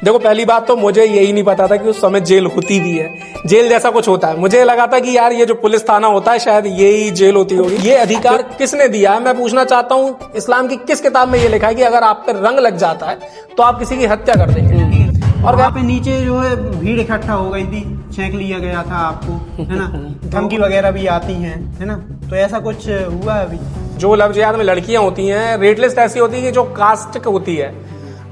देखो पहली बात तो मुझे यही नहीं पता था कि उस समय जेल होती भी है, जेल जैसा कुछ होता है। मुझे लगा था कि यार ये जो पुलिस थाना होता है शायद यही जेल होती होगी। ये अधिकार किसने दिया है, मैं पूछना चाहता हूँ। इस्लाम की किस किताब में ये लिखा है कि अगर आप पे रंग लग जाता है तो आप किसी की हत्या कर देंगे? और वहाँ पे नीचे जो है भीड़ इकट्ठा हो गई थी, छेक लिया गया था आपको, है ना, धमकी वगैरह भी आती हैं, है ना, तो ऐसा कुछ हुआ है अभी? जो लव जिहाद में लड़कियां होती हैं, रेट लिस्ट ऐसी होती है कि जो कास्ट होती है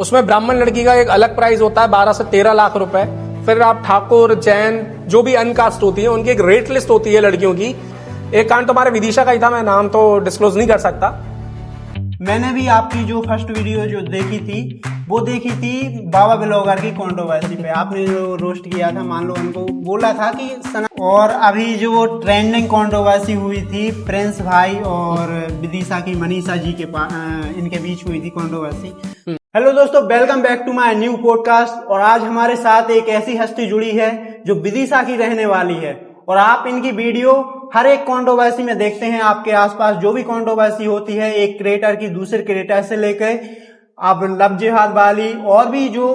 उसमें ब्राह्मण लड़की का एक अलग प्राइस होता है 12 से 13 लाख रुपए। फिर आप ठाकुर, जैन, जो भी अनकास्ट होती है उनकी एक रेट लिस्ट होती है लड़कियों की। एक कांड तुम्हारे विदिशा का ही था, मैं नाम तो डिस्क्लोज नहीं कर सकता। मैंने भी आपकी जो फर्स्ट वीडियो जो देखी थी वो देखी थी बाबा ब्लॉगर की कंट्रोवर्सी पे। आपने जो रोस्ट किया था, मान लो उनको बोला था कि और अभी जो वो ट्रेंडिंग कंट्रोवर्सी हुई थी प्रिंस भाई और विदिशा की मनीषा जी के इनके बीच हुई थी कंट्रोवर्सी। हेलो दोस्तों, welcome back to my new podcast. और आज हमारे साथ एक ऐसी हस्ती जुड़ी है जो विदिशा की रहने वाली है। और आप इनकी वीडियो हर एक कंट्रोवर्सी में देखते हैं। आपके आसपास जो भी कंट्रोवर्सी होती है, एक क्रिएटर की दूसरे क्रिएटर से लेकर आप लव जिहाद वाली और भी जो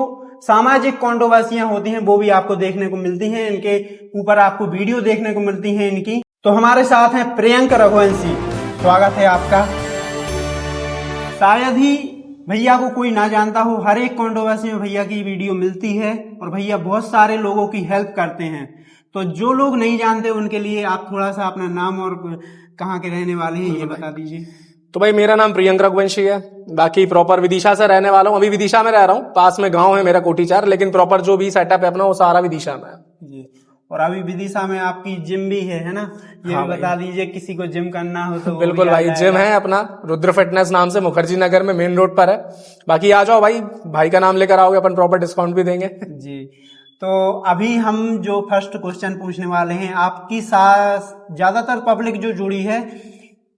सामाजिक कंट्रोवर्सियां होती हैं वो भी आपको देखने को मिलती हैं। इनके ऊपर आपको वीडियो देखने को मिलती हैं इनकी। तो हमारे साथ हैं प्रियंक रघुवंशी, स्वागत है आपका। शायद ही भैया को कोई ना जानता हो, हर एक कंट्रोवर्सी में भैया की वीडियो मिलती है और भैया बहुत सारे लोगों की हेल्प करते हैं। तो जो लोग नहीं जानते उनके लिए आप थोड़ा सा अपना नाम और कहाँ के रहने वाले हैं ये बता दीजिए। तो भाई मेरा नाम प्रियंक रघुवंशी है, बाकी प्रॉपर विदिशा से रहने वाला हूँ। अभी विदिशा में रह रहा हूँ, पास में गांव है मेरा कोटीचार, लेकिन प्रॉपर जो भी सेटअप है अपना वो सारा विदिशा में है जी। और अभी विदिशा में आपकी जिम भी है ना, ये हाँ भी बता दीजिए किसी को जिम करना हो तो बिल्कुल भाई, जिम है अपना रुद्र फिटनेस नाम से, मुखर्जी नगर में मेन रोड पर है। बाकी आ जाओ भाई का नाम लेकर आओगे अपन प्रॉपर डिस्काउंट भी देंगे जी। तो अभी हम जो फर्स्ट क्वेश्चन पूछने वाले हैं, आपकी साथ ज्यादातर पब्लिक जो जुड़ी है,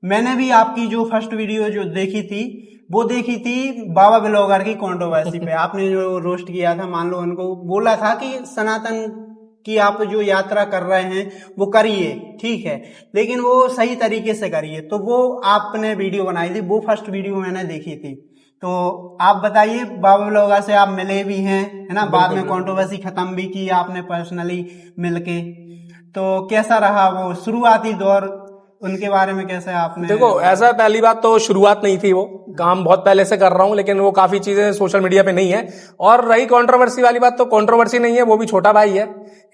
मैंने भी आपकी जो फर्स्ट वीडियो जो देखी थी वो देखी थी बाबा ब्लॉगर की कंट्रोवर्सी पे। आपने जो रोस्ट किया था, मान लो उनको बोला था कि सनातन की आप जो यात्रा कर रहे हैं वो करिए, ठीक है, लेकिन वो सही तरीके से करिए। तो वो आपने वीडियो बनाई थी, वो फर्स्ट वीडियो मैंने देखी थी। तो आप बताइए, बाबा ब्लॉगर से आप मिले भी हैं, है ना, बाद में कंट्रोवर्सी खत्म भी की आपने पर्सनली मिलके, तो कैसा रहा वो शुरुआती दौर, उनके बारे में कैसे आपने? देखो ऐसा, पहली बात तो शुरुआत नहीं थी, वो काम बहुत पहले से कर रहा हूँ, लेकिन वो काफी चीजें सोशल मीडिया पे नहीं है। और रही कंट्रोवर्सी वाली बात, तो कंट्रोवर्सी नहीं है, वो भी छोटा भाई है,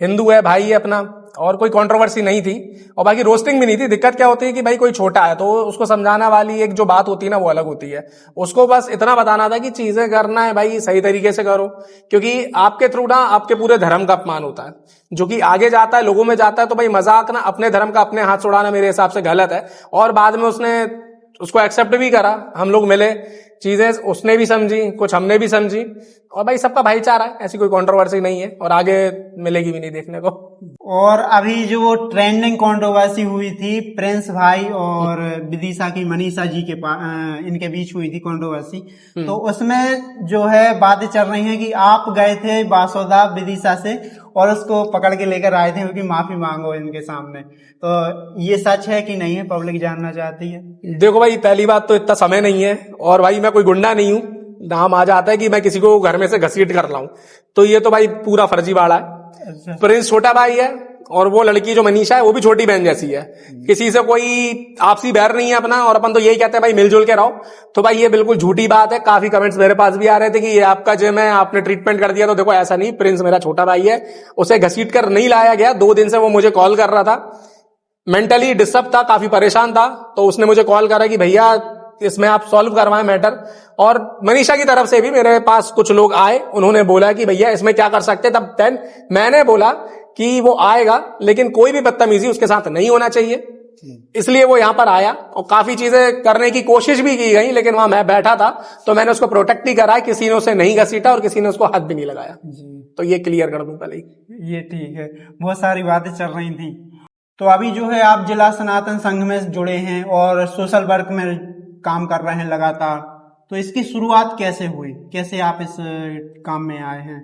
हिंदू है, भाई है अपना, और कोई कंट्रोवर्सी नहीं थी। और बाकी रोस्टिंग भी नहीं थी। दिक्कत क्या होती है कि भाई कोई छोटा है तो उसको समझाना वाली एक जो बात होती है ना वो अलग होती है। उसको बस इतना बताना था कि चीजें करना है भाई सही तरीके से करो, क्योंकि आपके थ्रू ना आपके पूरे धर्म का अपमान होता है, जो कि आगे जाता है, लोगों में जाता है। तो भाई मजाक ना अपने धर्म का अपने हाथ छुड़ाना मेरे हिसाब से गलत है। और बाद में उसने उसको एक्सेप्ट भी करा, हम लोग मिले, चीजें उसने भी समझी, कुछ हमने भी समझी, और भाई सबका भाईचारा है, ऐसी कोई कंट्रोवर्सी नहीं है और आगे मिलेगी भी नहीं देखने को। और अभी जो वो ट्रेंडिंग कंट्रोवर्सी हुई थी प्रिंस भाई और विदिशा की मनीषा जी के इनके बीच हुई थी कंट्रोवर्सी, तो उसमें जो है बातें चल रही हैं कि आप गए थे बासोदा विदिशा से और उसको पकड़ के लेकर आए थे क्योंकि माफी मांगो इनके सामने। तो ये सच है कि नहीं है, पब्लिक जानना चाहती है। देखो भाई, पहली बात तो इतना समय नहीं है, और भाई मैं कोई गुंडा नहीं हूं। नाम आ जाता है कि मैं किसी को घर में से घसीट कर लाऊं, तो ये तो भाई पूरा फर्जीवाड़ा है। अच्छा। प्रिंस छोटा भाई है और वो लड़की जो मनीषा है वो भी छोटी बहन जैसी है। किसी से कोई आपसी बैर नहीं है अपना, और अपन तो यही कहते हैं भाई मिलजुल के रहो। तो भाई ये बिल्कुल झूठी बात है। काफी कमेंट्स मेरे पास भी आ रहे थे कि ये आपका जिम है, आपने ट्रीटमेंट कर दिया। तो देखो ऐसा नहीं, प्रिंस मेरा छोटा भाई है, उसे घसीट कर नहीं लाया गया। 2 दिन से वो मुझे कॉल कर रहा था, मेंटली डिस्टर्ब था, काफी परेशान था, तो उसने मुझे कॉल करा कि भैया इसमें आप सॉल्व करवाएं मैटर। और मनीषा की तरफ से भी मेरे पास कुछ लोग आए, उन्होंने बोला कि भैया इसमें क्या कर सकते। तब देन मैंने बोला कि वो आएगा, लेकिन कोई भी बदतमीजी उसके साथ नहीं होना चाहिए, इसलिए वो यहां पर आया। और काफी चीजें करने की कोशिश भी की गई, लेकिन वहां मैं बैठा था तो मैंने उसको प्रोटेक्ट ही करा। किसी ने उसे नहीं घसीटा और किसी ने उसको हाथ भी नहीं लगाया। तो ये क्लियर कर दूं पहले ही। ये ठीक है, बहुत सारी बातें चल रही थी। तो अभी जो है आप जिला सनातन संघ में जुड़े हैं और सोशल वर्क में काम कर रहे हैं लगातार, तो इसकी शुरुआत कैसे हुई, कैसे आप इस काम में आए हैं?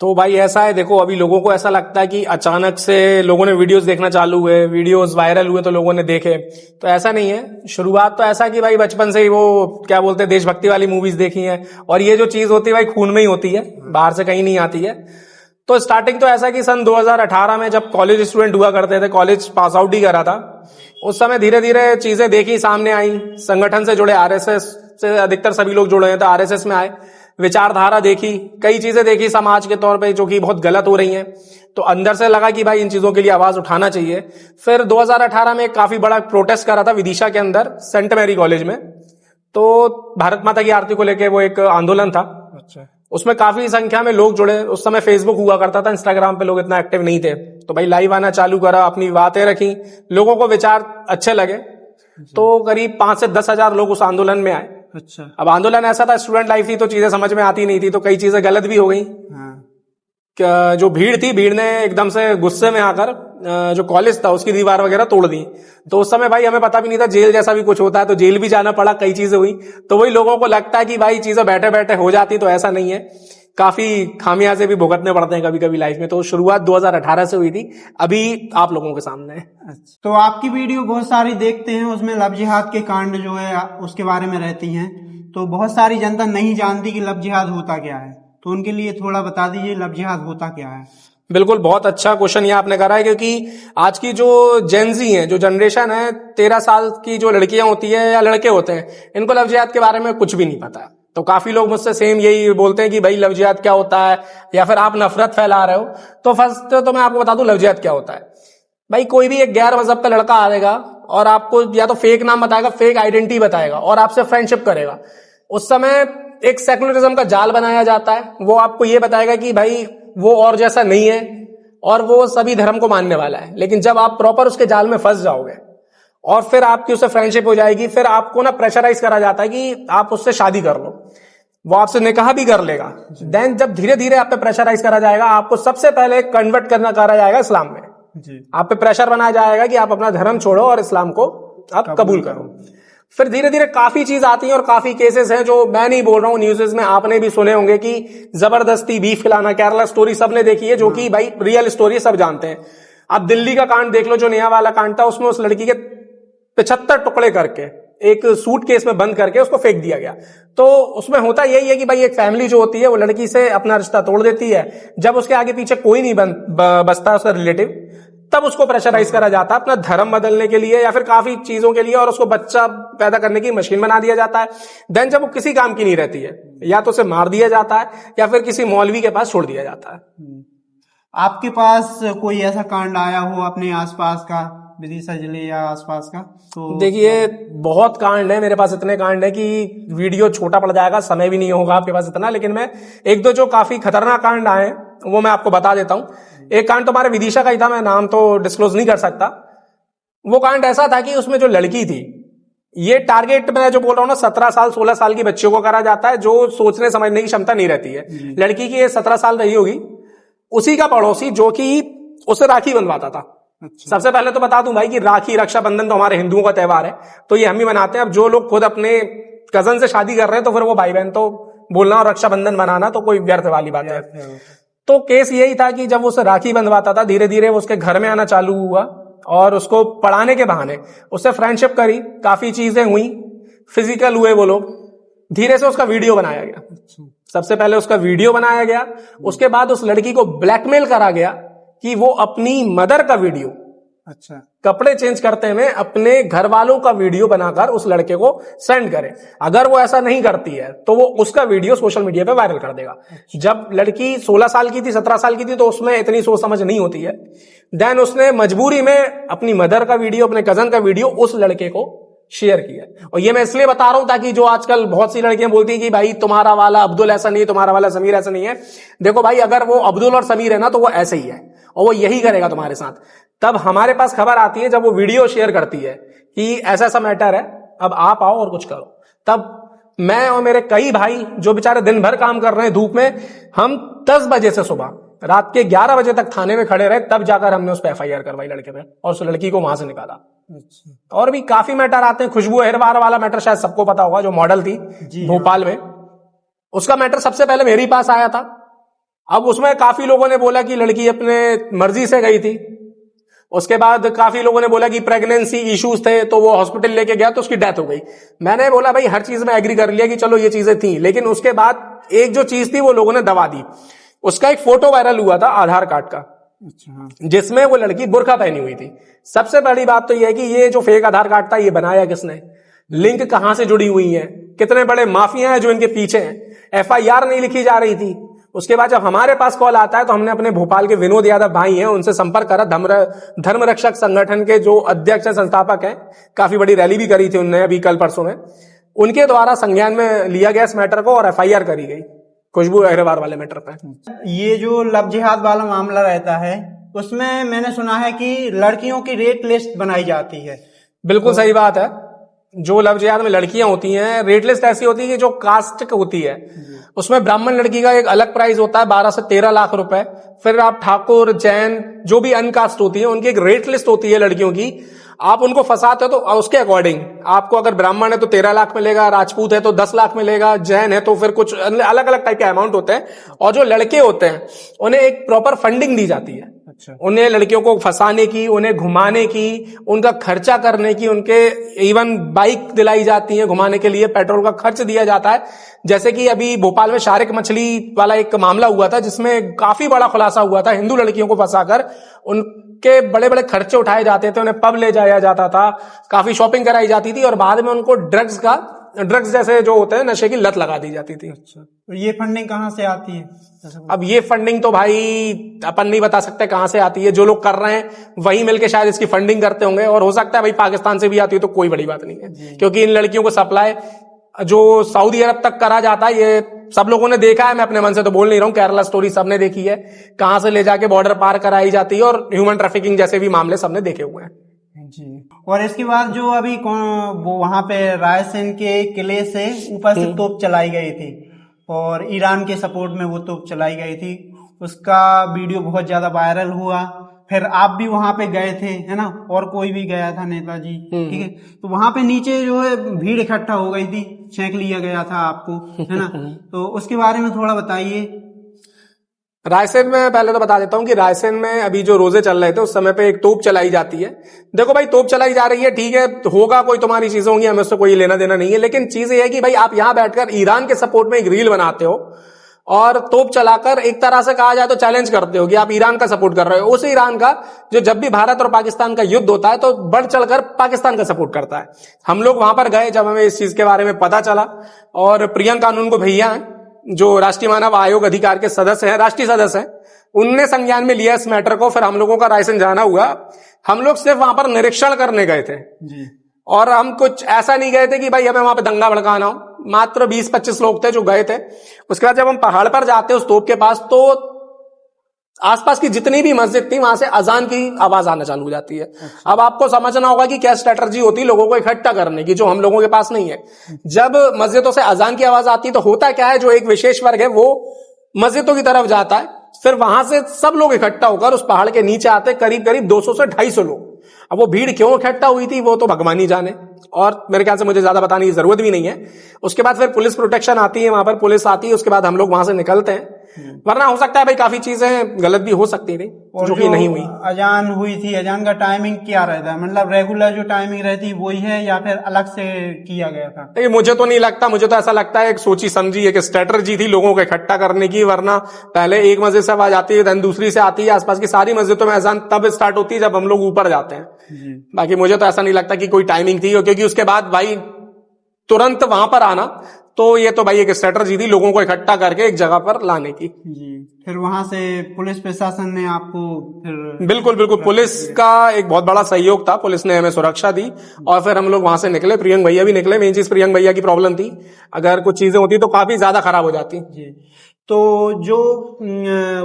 तो भाई ऐसा है, देखो अभी लोगों को ऐसा लगता है कि अचानक से लोगों ने वीडियोस देखना चालू हुए, वीडियोस वायरल हुए तो लोगों ने देखे। तो ऐसा नहीं है। शुरुआत तो ऐसा कि भाई बचपन से ही वो क्या बोलते हैं, देशभक्ति वाली मूवीज देखी हैं, और ये जो चीज होती है भाई खून में ही होती है, बाहर से कहीं नहीं आती है। तो स्टार्टिंग तो ऐसा कि सन 2018 में जब कॉलेज स्टूडेंट हुआ करते थे, कॉलेज पास आउट ही करा था, उस समय धीरे धीरे चीजें देखी, सामने आई, संगठन से जुड़े, आरएसएस से अधिकतर सभी लोग जुड़े हैं तो आरएसएस में आए, विचारधारा देखी, कई चीजें देखी समाज के तौर पे जो कि बहुत गलत हो रही हैं। तो अंदर से लगा कि भाई इन चीजों के लिए आवाज उठाना चाहिए। फिर 2018 में काफी बड़ा प्रोटेस्ट करा था विदिशा के अंदर, सेंट मैरी कॉलेज में। तो भारत माता की आरती को लेके वो एक आंदोलन था। अच्छा। उसमें काफी संख्या में लोग जुड़े। उस समय फेसबुक हुआ करता था, इंस्टाग्राम पे लोग इतना एक्टिव नहीं थे। तो भाई लाइव आना चालू करा, अपनी बातें रखी, लोगों को विचार अच्छे लगे, तो करीब 5 से 10 हजार लोग उस आंदोलन में आए। अच्छा। अब आंदोलन ऐसा था, स्टूडेंट लाइफ थी तो चीजें समझ में आती नहीं थी, तो कई चीजें गलत भी हो गई। जो भीड़ थी, भीड़ ने एकदम से गुस्से में आकर जो कॉलेज था उसकी दीवार वगैरह तोड़ दी। तो उस समय भाई हमें पता भी नहीं था जेल जैसा भी कुछ होता है, तो जेल भी जाना पड़ा, कई चीजें हुई। तो वही लोगों को लगता है कि भाई चीजें बैठे बैठे हो जाती, तो ऐसा नहीं है, काफी खामियाजे भी भुगतने पड़ते हैं कभी कभी लाइफ में। तो शुरुआत 2018 से हुई थी, अभी आप लोगों के सामने है। अच्छा। तो आपकी वीडियो बहुत सारी देखते हैं, उसमें लव जिहाद के कांड जो है उसके बारे में रहती हैं, तो बहुत सारी जनता नहीं जानती कि लव जिहाद होता क्या है, तो उनके लिए थोड़ा बता दीजिए लव जिहाद होता क्या है। बिल्कुल, बहुत अच्छा क्वेश्चन ये आपने करा है, क्योंकि आज की जो जेनजी है, जो जनरेशन है, 13 साल की जो लड़कियां होती है या लड़के होते हैं, इनको लव जिहाद के बारे में कुछ भी नहीं पता। तो काफी लोग मुझसे सेम यही बोलते हैं कि भाई लव जिहाद क्या होता है, या फिर आप नफरत फैला रहे हो। तो फर्स्ट तो मैं आपको बता दूं लव जिहाद क्या होता है। भाई कोई भी एक गैर मजहब का लड़का आएगा और आपको या तो फेक नाम बताएगा, फेक आइडेंटिटी बताएगा, और आपसे फ्रेंडशिप करेगा। उस समय एक सेकुलरिज्म का जाल बनाया जाता है। वो आपको ये बताएगा कि भाई वो और जैसा नहीं है और वो सभी धर्म को मानने वाला है। लेकिन जब आप प्रॉपर उसके जाल में फंस जाओगे और फिर आपकी उससे फ्रेंडशिप हो जाएगी, फिर आपको ना प्रेशराइज करा जाता है कि आप उससे शादी कर लो, वो आपसे निकाह भी कर लेगा। देन जब धीरे धीरे आप पे प्रेशराइज करा जाएगा, आपको सबसे पहले कन्वर्ट करना करा जाएगा इस्लाम में। आप पे प्रेशर बनाया जाएगा कि आप अपना धर्म छोड़ो और इस्लाम को आप कबूल करो। फिर धीरे धीरे काफी चीज आती है और काफी केसेस हैं जो मैं नहीं बोल रहा हूं, न्यूज़ में आपने भी सुने होंगे कि जबरदस्ती बीफ खिलाना, केरला स्टोरी सबने देखी है, जो कि भाई रियल स्टोरी सब जानते हैं। आप दिल्ली का कांड देख लो, जो नया वाला कांड था, उसमें उस लड़की के 75 टुकड़े करके एक सूटकेस में बंद करके उसको फेंक दिया गया। तो उसमें होता यही है कि भाई एक फैमिली जो होती है वो लड़की से अपना रिश्ता तोड़ देती है। जब उसके आगे पीछे कोई नहीं बचता उसका रिलेटिव, तब उसको प्रेशराइज करा जाता है अपना धर्म बदलने के लिए या फिर काफी चीजों के लिए, और उसको बच्चा पैदा करने की मशीन बना दिया जाता है। देन जब वो किसी काम की नहीं रहती है, या तो उसे मार दिया जाता है या फिर किसी मौलवी के पास छोड़ दिया जाता है। आपके पास कोई ऐसा कांड आया हो अपने आसपास का, विदिशा जिले या आसपास का? तो देखिए बहुत कांड है मेरे पास, इतने कांड है कि वीडियो छोटा पड़ जाएगा, समय भी नहीं होगा आपके पास इतना। लेकिन मैं एक दो जो काफी खतरनाक कांड आए वो मैं आपको बता देता हूं। एक कांड तो हमारे विदिशा का ही था, मैं नाम तो डिस्क्लोज नहीं कर सकता। वो कांड ऐसा था कि उसमें जो लड़की थी, ये टारगेट मैं जो बोल रहा हूं ना, 17 साल 16 साल की बच्चियों को करा जाता है जो सोचने समझने की क्षमता नहीं रहती है। लड़की की ये 17 साल रही होगी, उसी का पड़ोसी जो कि उसे राखी बंधवाता था। अच्छा। सबसे पहले तो बता दूं भाई कि राखी रक्षाबंधन तो हमारे हिंदुओं का त्योहार है, तो ये हम ही मनाते हैं। अब जो लोग खुद अपने कजन से शादी कर रहे हैं तो फिर वो भाई बहन तो बोलना और रक्षाबंधन मनाना तो कोई व्यर्थ वाली बात है। तो केस यही था कि जब उसे राखी बंधवाता था, धीरे धीरे वो उसके घर में आना चालू हुआ और उसको पढ़ाने के बहाने उससे फ्रेंडशिप करी, काफी चीजें हुई, फिजिकल हुए वो लोग। धीरे से उसका वीडियो बनाया गया। सबसे पहले उसका वीडियो बनाया गया, उसके बाद उस लड़की को ब्लैकमेल करा गया कि वो अपनी मदर का वीडियो, अच्छा, कपड़े कपड़े चेंज करते हुए अपने घर वालों का वीडियो बनाकर उस लड़के को सेंड करे। अगर वो ऐसा नहीं करती है तो वो उसका वीडियो सोशल मीडिया पे वायरल कर देगा। जब लड़की 16 साल की थी, 17 साल की थी, तो उसमें इतनी सोच समझ नहीं होती है। देन उसने मजबूरी में अपनी मदर का वीडियो, अपने कजन का वीडियो उस लड़के को शेयर किया। और ये मैं इसलिए बता रहा हूं ताकि जो आजकल बहुत सी लड़कियां बोलती हैं कि भाई तुम्हारा वाला अब्दुल ऐसा नहीं है, तुम्हारा वाला समीर ऐसा नहीं है। देखो भाई, अगर वो अब्दुल और समीर है ना तो वो ऐसे ही है और वो यही करेगा तुम्हारे साथ। तब हमारे पास खबर आती है जब वो वीडियो शेयर करती है कि ऐसा ऐसा मैटर है, अब आप आओ और कुछ करो। तब मैं और मेरे कई भाई जो बेचारे दिन भर काम कर रहे हैं धूप में, हम 10 बजे से सुबह रात के 11 बजे तक थाने में खड़े रहे, तब जाकर हमने उस पर FIR करवाई लड़के पे और उस लड़की को वहां से निकाला। अच्छा। और भी काफी मैटर आते हैं। खुशबू अहिरवार वाला मैटर शायद सबको पता होगा, जो मॉडल थी भोपाल में, उसका मैटर सबसे पहले मेरे पास आया था। अब उसमें काफी लोगों ने बोला कि लड़की अपने मर्जी से गई थी। उसके बाद काफी लोगों ने बोला कि प्रेगनेंसी इश्यूज थे तो वो हॉस्पिटल लेके गया तो उसकी डेथ हो गई। मैंने बोला भाई हर चीज में एग्री कर लिया कि चलो ये चीजें थी, लेकिन उसके बाद एक जो चीज थी वो लोगों ने दबा दी। उसका एक फोटो वायरल हुआ था आधार कार्ड का, अच्छा, जिसमें वो लड़की बुर्का पहनी हुई थी। सबसे बड़ी बात तो यह है कि ये जो फेक आधार कार्ड था ये बनाया किसने, लिंक कहां से जुड़ी हुई है, कितने बड़े माफिया हैं जो इनके पीछे हैं। FIR नहीं लिखी जा रही थी। उसके बाद जब हमारे पास कॉल आता है तो हमने अपने भोपाल के विनोद यादव भाई हैं उनसे संपर्क करा, धर्म रक्षक संगठन के जो अध्यक्ष संस्थापक हैं, काफी बड़ी रैली भी करी थी उन्होंने अभी कल परसों में। उनके द्वारा संज्ञान में लिया गया इस मैटर को और FIR करी गई खुशबू अग्रवाल वाले मैटर पर। ये जो लव जिहाद वाला मामला रहता है उसमें मैंने सुना है कि लड़कियों की रेट लिस्ट बनाई जाती है। बिल्कुल सही बात है। जो लव जिहाद में लड़कियां होती हैं, रेट लिस्ट ऐसी होती है कि जो कास्ट होती है उसमें ब्राह्मण लड़की का एक अलग प्राइस होता है 12 से 13 लाख रुपए। फिर आप ठाकुर, जैन, जो भी अनकास्ट होती है उनकी एक रेट लिस्ट होती है लड़कियों की। आप उनको फंसाते हो तो उसके अकॉर्डिंग आपको, अगर ब्राह्मण है तो 13 लाख मिलेगा, राजपूत है तो 10 लाख मिलेगा, जैन है तो फिर कुछ अलग अलग टाइप के अमाउंट होते हैं। और जो लड़के होते हैं उन्हें एक प्रॉपर फंडिंग दी जाती है। अच्छा, उन्हें लड़कियों को फंसाने की, उन्हें घुमाने की, उनका खर्चा करने की, उनके इवन बाइक दिलाई जाती है घुमाने के लिए, पेट्रोल का खर्च दिया जाता है। जैसे कि अभी भोपाल में शारिक मछली वाला एक मामला हुआ था जिसमें काफी बड़ा खुलासा हुआ था। हिंदू लड़कियों को फंसाकर उनके बड़े बड़े खर्चे उठाए जाते थे, उन्हें पब ले जाया जाता था, काफी शॉपिंग कराई जाती थी और बाद में उनको ड्रग्स जैसे जो होते हैं नशे की लत लगा दी जाती थी। अच्छा, तो ये फंडिंग कहाँ से आती है? अब ये फंडिंग तो भाई अपन नहीं बता सकते कहां से आती है। जो लोग कर रहे हैं वही मिलके शायद इसकी फंडिंग करते होंगे, और हो सकता है भाई पाकिस्तान से भी आती है तो कोई बड़ी बात नहीं है, क्योंकि इन लड़कियों को सप्लाई जो सऊदी अरब तक करा जाता है ये सब लोगों ने देखा है। मैं अपने मन से तो बोल नहीं रहा हूं, केरला स्टोरी सबने देखी है, कहां से ले जाके बॉर्डर पार कराई जाती है, और ह्यूमन ट्रैफिकिंग जैसे भी मामले सबने देखे हुए हैं जी। और इसके बाद जो अभी वो वहां पे रायसेन के किले से ऊपर से तोप चलाई गई थी और ईरान के सपोर्ट में वो तोप चलाई गई थी, उसका वीडियो बहुत ज्यादा वायरल हुआ। फिर आप भी वहां पे गए थे, है ना, और कोई भी गया था, नेताजी, ठीक है। तो वहां पे नीचे जो है भीड़ इकट्ठा हो गई थी, छेक लिया गया था आपको, है ना। तो उसके बारे में थोड़ा बताइए। रायसेन में पहले तो बता देता हूं कि रायसेन में अभी जो रोजे चल रहे थे उस समय पे एक तोप चलाई जाती है। देखो भाई, तोप चलाई जा रही है, ठीक है, होगा कोई तुम्हारी चीजें होंगी, हमें उससे कोई लेना देना नहीं है, लेकिन चीज ये है कि भाई आप यहां बैठकर ईरान के सपोर्ट में एक रील बनाते हो और तोप चलाकर एक तरह से कहा जाए तो चैलेंज करते हो कि आप ईरान का सपोर्ट कर रहे हो। उस ईरान का जो जब भी भारत और पाकिस्तान का युद्ध होता है तो बढ़ चढ़कर पाकिस्तान का सपोर्ट करता है। हम लोग वहां पर गए जब हमें इस चीज के बारे में पता चला, और प्रियंका कानून को भैया हैं जो राष्ट्रीय मानव आयोग अधिकार के सदस्य हैं, राष्ट्रीय सदस्य हैं, उनने संज्ञान में लिया इस मैटर को। फिर हम लोगों का रायसेन जाना हुआ। हम लोग सिर्फ वहां पर निरीक्षण करने गए थे जी। और हम कुछ ऐसा नहीं गए थे कि भाई हमें वहां पे दंगा भड़काना हो। मात्र 20-25 लोग थे जो गए थे। उसके बाद जब हम पहाड़ पर जाते उस तोप के पास, तो आसपास की जितनी भी मस्जिद थी वहां से अजान की आवाज आना चालू हो जाती है। अच्छा। अब आपको समझना होगा कि क्या स्ट्रेटजी होती है लोगों को इकट्ठा करने की, जो हम लोगों के पास नहीं है। जब मस्जिदों से अजान की आवाज आती है तो होता क्या है, जो एक विशेष वर्ग है वो मस्जिदों की तरफ जाता है, फिर वहां से सब लोग इकट्ठा होकर उस पहाड़ के नीचे आते, करीब करीब 200 से 250 लोग। अब वो भीड़ क्यों इकट्ठा हुई थी वो तो भगवान ही जाने, और मेरे ख्याल से मुझे ज्यादा बताने की जरूरत भी नहीं है। उसके बाद फिर पुलिस प्रोटेक्शन आती है, वहां पर पुलिस आती है, उसके बाद हम लोग वहां से निकलते हैं। वरना हो सकता है भाई काफी चीजें गलत भी हो सकती थी जो कि नहीं हुई। अजान हुई थी, अजान का टाइमिंग क्या रहता है, मतलब रेगुलर जो टाइमिंग रहती है वही है या फिर अलग से किया गया था? नहीं, मुझे तो नहीं लगता, मुझे तो ऐसा लगता है एक सोची समझी एक स्ट्रेटजी थी लोगों को इकट्ठा करने की। वरना पहले एक मस्जिद से आवाज आती है, देन दूसरी से आती है, आसपास की सारी मस्जिदों में अजान तब स्टार्ट होती है जब हम लोग ऊपर जाते हैं। बाकी मुझे तो ऐसा नहीं लगता कि कोई टाइमिंग थी, क्योंकि उसके बाद भाई तुरंत वहां पर आना, तो ये तो भाई एक स्ट्रेटजी थी लोगों को इकट्ठा करके एक जगह पर लाने की जी। फिर वहां से पुलिस प्रशासन ने आपको फिर? बिल्कुल बिल्कुल, पुलिस का एक बहुत बड़ा सहयोग था, पुलिस ने हमें सुरक्षा दी और फिर हम लोग वहां से निकले। प्रियंक भैया भी निकले। मेन चीज प्रियंक भैया की प्रॉब्लम थी, अगर कुछ चीजें होती तो काफी ज्यादा खराब हो जाती जी। तो जो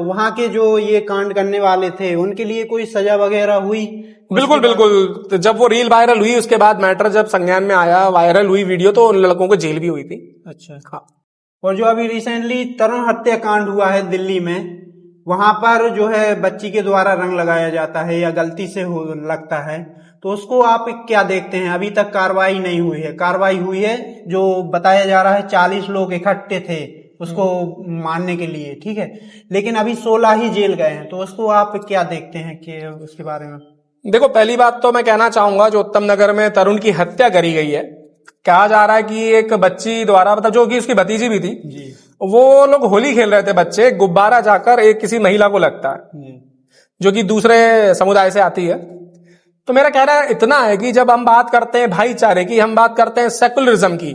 वहां के जो ये कांड करने वाले थे उनके लिए कोई सजा वगैरह हुई? बिल्कुल बिल्कुल, तो जब वो रील वायरल हुई उसके बाद मैटर जब संज्ञान में आया, वायरल हुई वीडियो, तो उन लड़कों को जेल भी हुई थी। अच्छा। हाँ। और जो अभी रिसेंटली तरुण हत्याकांड हुआ है दिल्ली में, वहां पर जो है बच्ची के द्वारा रंग लगाया जाता है या गलती से हो लगता है, तो उसको आप क्या देखते हैं? अभी तक कार्रवाई नहीं हुई है। कार्रवाई हुई है जो बताया जा रहा है 40 लोग इकट्ठे थे उसको मानने के लिए, ठीक है, लेकिन अभी 16 ही जेल गए हैं, तो उसको आप क्या देखते हैं कि उसके बारे में? देखो, पहली बात तो मैं कहना चाहूंगा, जो उत्तम नगर में तरुण की हत्या करी गई है, कहा जा रहा है कि एक बच्ची द्वारा, मतलब जो कि उसकी भतीजी भी थी जी वो लोग होली खेल रहे थे, बच्चे गुब्बारा जाकर एक किसी महिला को लगता है जी जो कि दूसरे समुदाय से आती है। तो मेरा कहना इतना है कि जब हम बात करते हैं भाईचारे की, हम बात करते हैं सेकुलरिज्म की,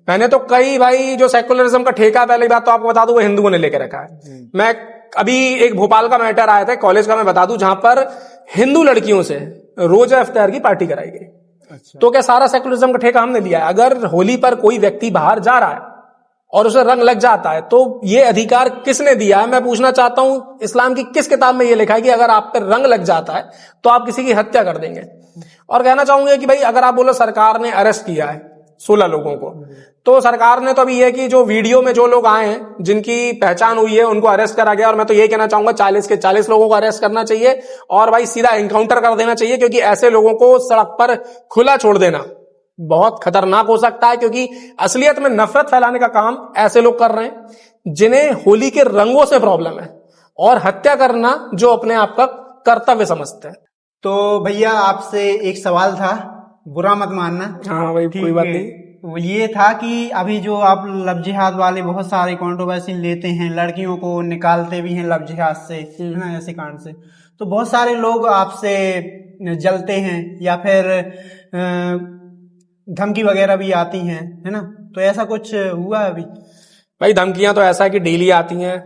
मैंने तो कई भाई जो सेकुलरिज्म का ठेका, पहली बात तो आपको बता दूं, वो हिंदुओं ने लेकर रखा है। मैं अभी एक भोपाल का मैटर आया था कॉलेज का, मैं बता दूं, जहां पर हिंदू लड़कियों से रोजा इफ्तार की पार्टी कराई गई। अच्छा। तो क्या सारा सेकुलरिज्म का ठेका हमने लिया है? अगर होली पर कोई व्यक्ति बाहर जा रहा है और उसे रंग लग जाता है, तो ये अधिकार किसने दिया है? मैं पूछना चाहता हूं, इस्लाम की किस किताब में ये लिखा है कि अगर आप पर रंग लग जाता है तो आप किसी की हत्या कर देंगे? और कहना चाहूंगा कि भाई, अगर आप बोलो सरकार ने अरेस्ट किया है 16 लोगों को, तो सरकार ने तो अभी ये कि जो वीडियो में जो लोग आए हैं, जिनकी पहचान हुई है, उनको अरेस्ट करा गया। और मैं तो ये कहना चाहूंगा 40 के 40 लोगों को अरेस्ट करना चाहिए और भाई सीधा एनकाउंटर कर देना चाहिए, क्योंकि ऐसे लोगों को सड़क पर खुला छोड़ देना बहुत खतरनाक हो सकता है, क्योंकि असलियत में नफरत फैलाने का काम ऐसे लोग कर रहे हैं जिन्हें होली के रंगों से प्रॉब्लम है, और हत्या करना जो अपने आप का कर्तव्य समझते हैं। तो भैया आपसे एक सवाल था, बुरा मत मानना। हाँ भाई, कोई बात नहीं। वो ये था कि अभी जो आप लव जिहाद वाले बहुत सारे कंट्रोवर्सी लेते हैं, लड़कियों को निकालते भी हैं लव जिहाद से, है ना, ऐसे कांड से, तो बहुत सारे लोग आपसे जलते हैं या फिर धमकी वगैरह भी आती हैं, है ना, तो ऐसा कुछ हुआ है अभी? भाई धमकियां तो ऐसा है कि डेली आती हैं,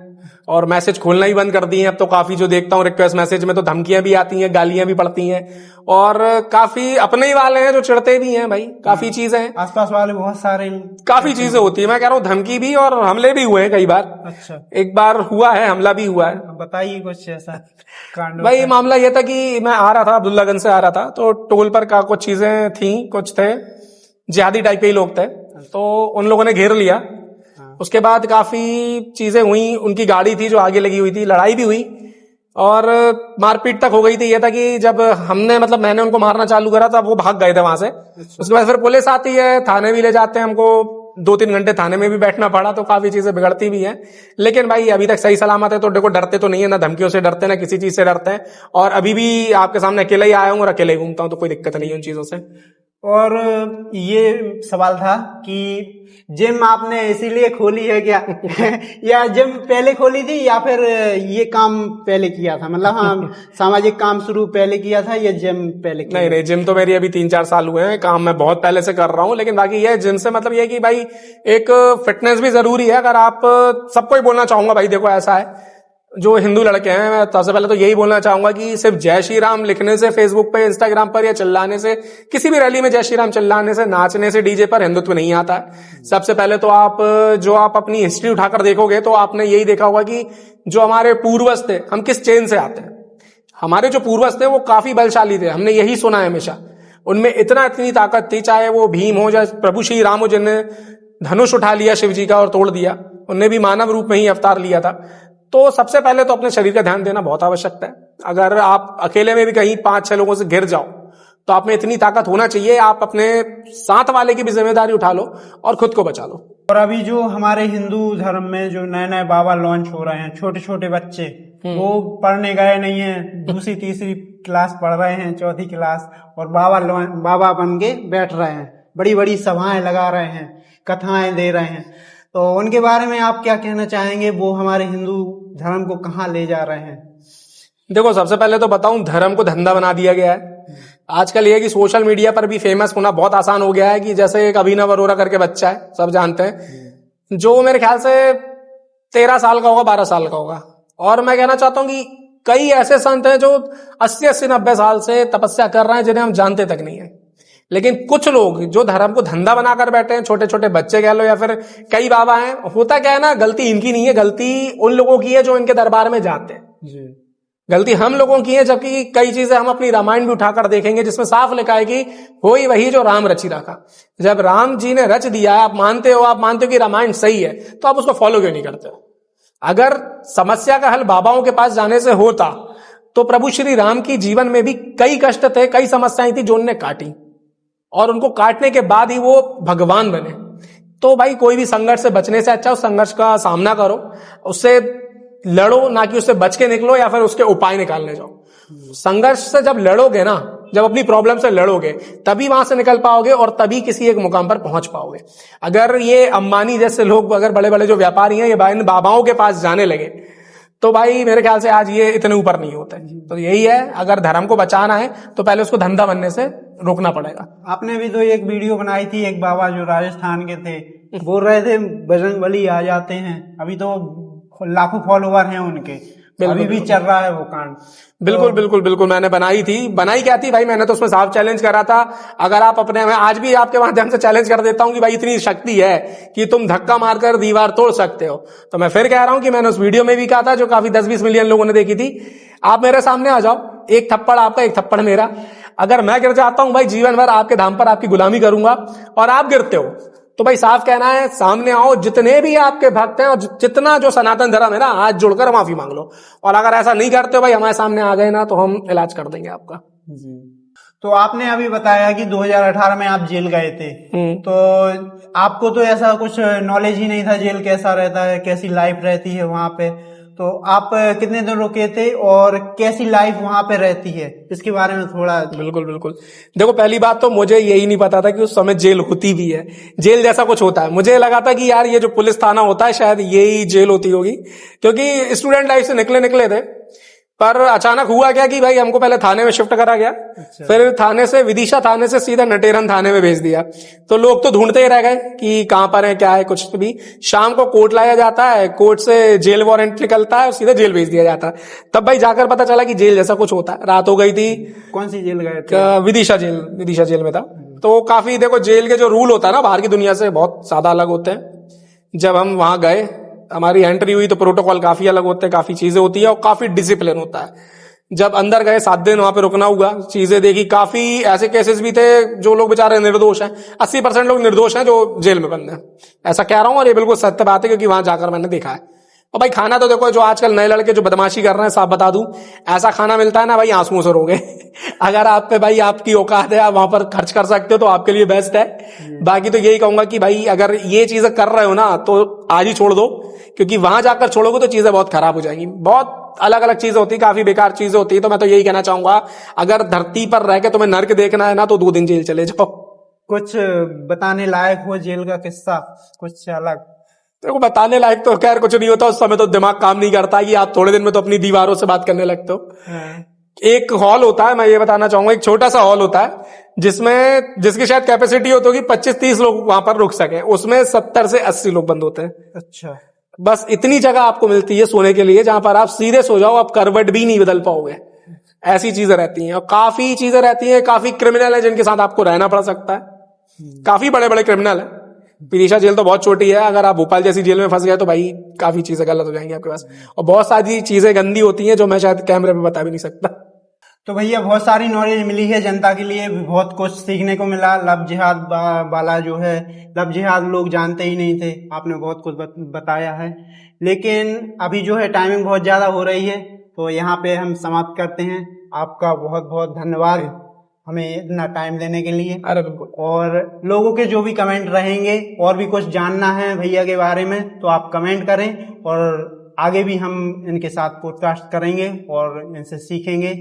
और मैसेज खोलना ही बंद कर दिए हैं अब तो। काफी जो देखता हूं रिक्वेस्ट मैसेज में तो धमकियां भी आती हैं, गालियां भी पड़ती हैं, और काफी अपने ही वाले हैं जो चिढ़ते भी हैं भाई। काफी चीजें हैं, आसपास वाले बहुत सारे, काफी चीजें होती है। मैं कह रहा हूँ धमकी भी और हमले भी हुए हैं कई बार। अच्छा, एक बार हुआ है, हमला भी हुआ है। बताइए कुछ ऐसा कांड। भाई मामला ये था कि मैं आ रहा था, अब्दुल्लागंज से आ रहा था, तो टोल पर का कुछ चीजें थी, कुछ थे जिहादी टाइप के ही लोग थे, तो उन लोगों ने घेर लिया। उसके बाद काफी चीजें हुई, उनकी गाड़ी थी जो आगे लगी हुई थी, लड़ाई भी हुई और मारपीट तक हो गई थी। ये था कि जब हमने, मतलब मैंने उनको मारना चालू करा तब वो भाग गए थे वहां से। उसके बाद फिर पुलिस आती है, थाने भी ले जाते हैं हमको, 2-3 घंटे थाने में भी बैठना पड़ा, तो काफी चीजें बिगड़ती भी हैं। लेकिन भाई अभी तक सही सलामत है, तो देखो डरते तो नहीं है, ना धमकियों से डरते, ना किसी चीज से डरते हैं, और अभी भी आपके सामने अकेले ही आया हूं और अकेले ही घूमता हूं, तो कोई दिक्कत नहीं है उन चीजों से। और ये सवाल था कि जिम आपने इसीलिए खोली है क्या? या जिम पहले खोली थी या फिर ये काम पहले किया था, मतलब हाँ सामाजिक काम शुरू पहले किया था या जिम पहले किया? नहीं, जिम तो मेरी अभी 3-4 साल हुए हैं, काम मैं बहुत पहले से कर रहा हूं, लेकिन बाकी ये जिम से मतलब ये कि भाई एक फिटनेस भी जरूरी है। अगर आप सबको ही बोलना चाहूंगा भाई, देखो ऐसा है, जो हिंदू लड़के हैं, मैं सबसे पहले तो यही बोलना चाहूंगा कि सिर्फ जय श्री राम लिखने से फेसबुक पे, इंस्टाग्राम पर या चिल्लाने से, किसी भी रैली में जय श्री राम चिल्लाने से, नाचने से, डीजे पर हिंदुत्व नहीं आता है। सबसे पहले तो आप अपनी हिस्ट्री उठाकर देखोगे तो आपने यही देखा होगा कि जो हमारे पूर्वज थे, हम किस चेन से आते हैं। हमारे जो पूर्वज थे वो काफी बलशाली थे, हमने यही सुना है हमेशा। उनमें इतनी ताकत थी, चाहे वो भीम हो या प्रभु श्री राम हो, जिन्हें धनुष उठा लिया शिव जी का और तोड़ दिया, उनने भी मानव रूप में ही अवतार लिया था। तो सबसे पहले तो अपने शरीर का ध्यान देना बहुत आवश्यक है। अगर आप अकेले में भी कहीं 5-6 लोगों से घिर जाओ तो आप में इतनी ताकत होना चाहिए, आप अपने साथ वाले की भी जिम्मेदारी उठा लो और खुद को बचा लो। और अभी जो हमारे हिंदू धर्म में जो नए नए बाबा लॉन्च हो रहे हैं, छोटे छोटे बच्चे, वो पढ़ने गए नहीं है, 2री-3री क्लास पढ़ रहे हैं, 4th क्लास, और बाबा बन के बैठ रहे हैं, बड़ी बड़ी सभाएं लगा रहे हैं, कथाएं दे रहे हैं, तो उनके बारे में आप क्या कहना चाहेंगे? वो हमारे हिंदू धर्म को कहाँ ले जा रहे हैं? देखो, सबसे पहले तो बताऊं, धर्म को धंधा बना दिया गया है आजकल। ये कि सोशल मीडिया पर भी फेमस होना बहुत आसान हो गया है, कि जैसे एक अभिनव अरोरा करके बच्चा है, सब जानते हैं, जो मेरे ख्याल से 13 साल का होगा, 12 साल का होगा। और मैं कहना चाहता हूं कि कई ऐसे संत हैं जो 80-90 साल से तपस्या कर रहे हैं, जिन्हें हम जानते तक नहीं है। लेकिन कुछ लोग जो धर्म को धंधा बनाकर बैठे हैं, छोटे छोटे बच्चे कह लो या फिर कई बाबा हैं, होता क्या है ना, गलती इनकी नहीं है, गलती उन लोगों की है जो इनके दरबार में जाते हैं जी। गलती हम लोगों की है, जबकि कई चीजें हम अपनी रामायण भी उठाकर देखेंगे जिसमें साफ लिखा है कि होई वही जो राम रची रखा। जब राम जी ने रच दिया, आप मानते हो कि रामायण सही है, तो आप उसको फॉलो क्यों नहीं करते? अगर समस्या का हल बाबाओं के पास जाने से होता तो प्रभु श्री राम की जीवन में भी कई कष्ट थे, कई समस्याएं थी जो उनने काटी, और उनको काटने के बाद ही वो भगवान बने। तो भाई कोई भी संघर्ष से बचने से अच्छा उस संघर्ष का सामना करो, उससे लड़ो, ना कि उससे बच के निकलो या फिर उसके उपाय निकालने जाओ। संघर्ष से जब लड़ोगे ना, जब अपनी प्रॉब्लम से लड़ोगे, तभी वहां से निकल पाओगे और तभी किसी एक मुकाम पर पहुंच पाओगे। अगर ये अंबानी जैसे लोग, अगर बड़े बड़े जो व्यापारी हैं, ये बाबाओं के पास जाने लगे तो भाई मेरे ख्याल से आज ये इतने ऊपर नहीं होते। तो यही है, अगर धर्म को बचाना है तो पहले उसको धंधा बनने से रोकना पड़ेगा। आपने भी तो एक वीडियो बनाई थी, एक बाबा जो राजस्थान के थे, बोल रहे थे बजरंगबली आ जाते हैं, अभी तो लाखों फॉलोवर हैं उनके, अभी भी चल रहा है वो कांड। बिल्कुल बिल्कुल बिल्कुल, मैंने बनाई थी। बनाई क्या थी भाई, मैंने तो उसमें साफ चैलेंज करा था, अगर आप अपने, मैं आज भी आपके माध्यम से चैलेंज कर देता हूं कि भाई इतनी शक्ति है कि तुम धक्का मारकर दीवार तोड़ सकते हो। तो मैं फिर कह रहा हूं कि मैंने उस वीडियो में भी कहा था, जो काफी 10-20 मिलियन लोगों ने देखी थी, आप मेरे सामने आ जाओ, एक थप्पड़ आपका, एक थप्पड़ मेरा। अगर मैं गिर जाता हूं भाई, जीवन भर आपके धाम पर आपकी गुलामी करूंगा, और आप गिरते हो तो भाई साफ कहना है, सामने आओ, जितने भी आपके भक्त हैं और जितना जो सनातन धर्म है ना, हाथ जोड़कर माफी मांग लो। और अगर ऐसा नहीं करते हो भाई, हमारे सामने आ गए ना, तो हम इलाज कर देंगे आपका। तो आपने अभी बताया कि 2018 में आप जेल गए थे, तो आपको तो ऐसा कुछ नॉलेज ही नहीं था जेल कैसा रहता है, कैसी लाइफ रहती है वहां पे। तो आप कितने दिन रुके थे और कैसी लाइफ वहां पे रहती है, इसके बारे में थोड़ा। बिल्कुल बिल्कुल, देखो पहली बात तो मुझे यही नहीं पता था कि उस समय जेल होती भी है, जेल जैसा कुछ होता है। मुझे लगा था कि यार ये जो पुलिस थाना होता है शायद यही जेल होती होगी, क्योंकि स्टूडेंट लाइफ से निकले थे। पर अचानक हुआ क्या कि भाई हमको पहले थाने में शिफ्ट करा गया, फिर थाने से, विदिशा थाने से सीधा नटेरन थाने में भेज दिया। तो लोग तो ढूंढते ही रह गए कि कहां पर है, क्या है, कुछ भी। शाम को कोर्ट लाया जाता है, कोर्ट से जेल वारंट निकलता है और सीधा जेल भेज दिया जाता है। तब भाई जाकर पता चला कि जेल जैसा कुछ होता है। रात हो गई थी। कौन सी जेल गए थे? विदिशा जेल में था। तो काफी, देखो जेल के जो रूल होता है ना, बाहर की दुनिया से बहुत ज्यादा अलग होते हैं। जब हम वहां गए, हमारी एंट्री हुई, तो प्रोटोकॉल काफी अलग होते हैं, काफी चीजें होती है और काफी डिसिप्लिन होता है। जब अंदर गए, 7 दिन वहां पे रुकना हुआ, चीजें देखी, काफी ऐसे केसेस भी थे जो लोग बेचारे निर्दोष हैं। 80% लोग निर्दोष हैं जो जेल में बंद हैं, ऐसा कह रहा हूं, और ये बिल्कुल सत्य बात है, क्योंकि वहां जाकर मैंने देखा है। और भाई खाना तो देखो, जो आजकल नए लड़के जो बदमाशी कर रहे हैं, साफ बता दूं, ऐसा खाना मिलता है ना भाई, आंसुओं से रोगे। अगर आप पे भाई आपकी औकात है, आप वहां पर खर्च कर सकते हो, तो आपके लिए बेस्ट है। बाकी तो यही कहूंगा कि भाई अगर ये चीजें कर रहे हो ना, तो आज ही छोड़ दो, क्योंकि वहां जाकर छोड़ोगे तो चीजें बहुत खराब हो जाएंगी। बहुत अलग अलग चीजें होती है, काफी बेकार चीजें होती है। तो मैं तो यही कहना चाहूंगा, अगर धरती पर रह के तुम्हें नर्क देखना है ना, तो 2 दिन जेल चले जाओ। कुछ बताने लायक हो जेल का किस्सा, कुछ अलग? देखो बताने लायक तो खैर कुछ नहीं होता, उस समय तो दिमाग काम नहीं करता कि आप थोड़े दिन में तो अपनी दीवारों से बात करने लगते हो। एक हॉल होता है, मैं ये बताना चाहूंगा, एक छोटा सा हॉल होता है, जिसकी शायद कैपेसिटी होती होगी 25-30 लोग वहां पर रुक सके, उसमें 70 से 80 लोग बंद होते हैं। अच्छा। बस इतनी जगह आपको मिलती है सोने के लिए, जहां पर आप सीधे सो जाओ, आप करवट भी नहीं बदल पाओगे। ऐसी चीजें रहती हैं, और काफी चीजें रहती हैं, काफी क्रिमिनल है जिनके साथ आपको रहना पड़ सकता है। काफी बड़े बड़े क्रिमिनल है। विदिशा जेल तो बहुत छोटी है, अगर आप भोपाल जैसी जेल में फंस गए तो भाई काफी चीजें गलत हो जाएंगी आपके पास, और बहुत सारी चीजें गंदी होती हैं जो मैं शायद कैमरे पे बता भी नहीं सकता। तो भैया बहुत सारी नॉलेज मिली है जनता के लिए, भी बहुत कुछ सीखने को मिला। लव जिहाद वाला जो है, लव जिहाद लोग जानते ही नहीं थे, आपने बहुत कुछ बताया है। लेकिन अभी जो है टाइमिंग बहुत ज्यादा हो रही है, तो यहाँ पे हम समाप्त करते हैं। आपका बहुत बहुत धन्यवाद हमें इतना टाइम देने के लिए। अरे बिल्कुल। और लोगों के जो भी कमेंट रहेंगे, और भी कुछ जानना है भैया के बारे में, तो आप कमेंट करें, और आगे भी हम इनके साथ पॉडकास्ट करेंगे और इनसे सीखेंगे।